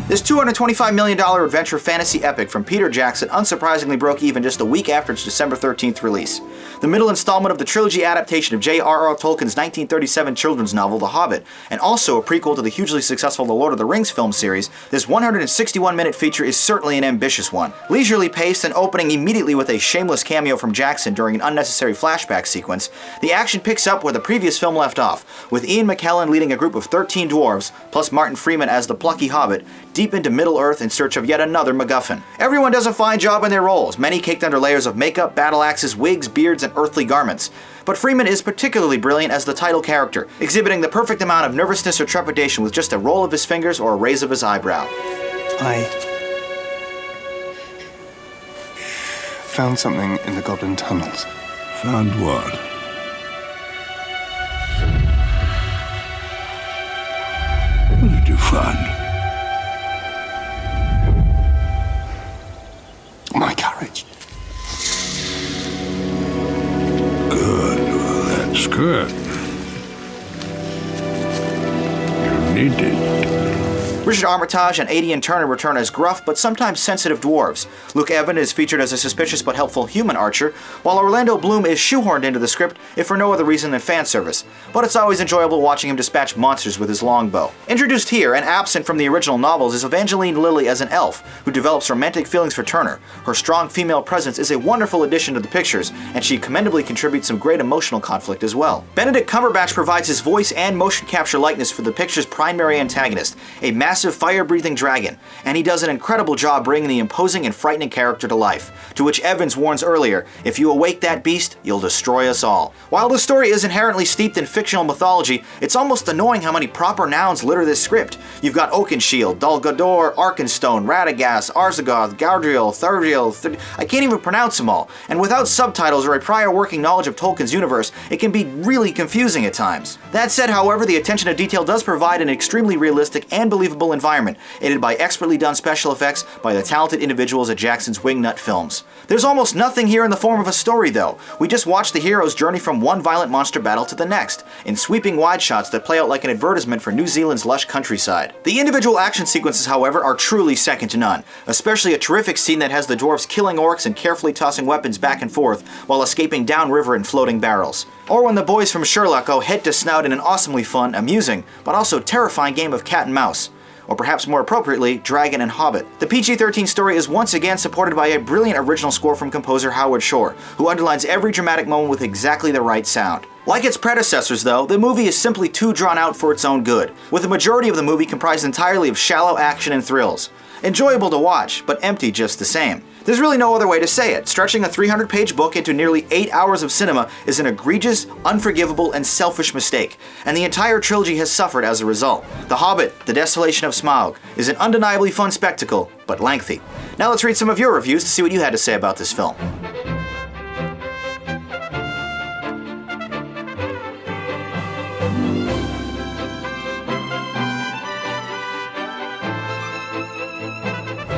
This $225 million adventure fantasy epic from Peter Jackson unsurprisingly broke even just a week after its December 13th release. The middle installment of the trilogy adaptation of J.R.R. Tolkien's 1937 children's novel The Hobbit, and also a prequel to the hugely successful The Lord of the Rings film series, this 161-minute feature is certainly an ambitious one. Leisurely paced and opening immediately with a shameless cameo from Jackson during an unnecessary flashback sequence, the action picks up where the previous film left off, with Ian McKellen leading a group of 13 dwarves, plus Martin Freeman as the plucky Hobbit, deep into Middle-earth in search of yet another MacGuffin. Everyone does a fine job in their roles, many caked under layers of makeup, battle axes, wigs, beards, and earthly garments. But Freeman is particularly brilliant as the title character, exhibiting the perfect amount of nervousness or trepidation with just a roll of his fingers or a raise of his eyebrow. I found something in the Goblin tunnels. Found what? What did you find? My courage. Good, well, that's good. You need it. Richard Armitage and Aidan Turner return as gruff but sometimes sensitive dwarves. Luke Evans is featured as a suspicious but helpful human archer, while Orlando Bloom is shoehorned into the script if for no other reason than fan service. But it's always enjoyable watching him dispatch monsters with his longbow. Introduced here and absent from the original novels is Evangeline Lilly as an elf, who develops romantic feelings for Turner. Her strong female presence is a wonderful addition to the pictures, and she commendably contributes some great emotional conflict as well. Benedict Cumberbatch provides his voice and motion capture likeness for the picture's primary antagonist, a massive fire-breathing dragon, and he does an incredible job bringing the imposing and frightening character to life, to which Evans warns earlier, if you awake that beast, you'll destroy us all. While the story is inherently steeped in fictional mythology, it's almost annoying how many proper nouns litter this script. You've got Oakenshield, Dol Guldur, Arkenstone, Radagast, Arzagoth, Galadriel, Thuriel, I can't even pronounce them all, and without subtitles or a prior working knowledge of Tolkien's universe, it can be really confusing at times. That said, however, the attention to detail does provide an extremely realistic and believable environment, aided by expertly done special effects by the talented individuals at Jackson's Wingnut Films. There's almost nothing here in the form of a story though. We just watch the hero's journey from one violent monster battle to the next, in sweeping wide shots that play out like an advertisement for New Zealand's lush countryside. The individual action sequences, however, are truly second to none, especially a terrific scene that has the dwarves killing orcs and carefully tossing weapons back and forth while escaping downriver in floating barrels. Or when the boys from Sherlock go head-to-snout in an awesomely fun, amusing, but also terrifying game of cat and mouse. Or perhaps more appropriately, Dragon and Hobbit. The PG-13 story is once again supported by a brilliant original score from composer Howard Shore, who underlines every dramatic moment with exactly the right sound. Like its predecessors though, the movie is simply too drawn out for its own good, with the majority of the movie comprised entirely of shallow action and thrills. Enjoyable to watch, but empty just the same. There's really no other way to say it. Stretching a 300-page book into nearly 8 hours of cinema is an egregious, unforgivable, and selfish mistake, and the entire trilogy has suffered as a result. The Hobbit, The Desolation of Smaug, is an undeniably fun spectacle, but lengthy. Now let's read some of your reviews to see what you had to say about this film.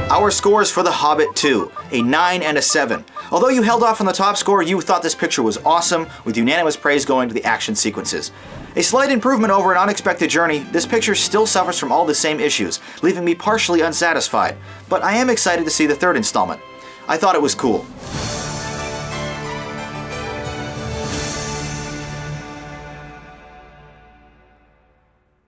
Our scores for The Hobbit 2, a 9 and a 7. Although you held off on the top score, you thought this picture was awesome, with unanimous praise going to the action sequences. A slight improvement over an unexpected journey, this picture still suffers from all the same issues, leaving me partially unsatisfied, but I am excited to see the third installment. I thought it was cool.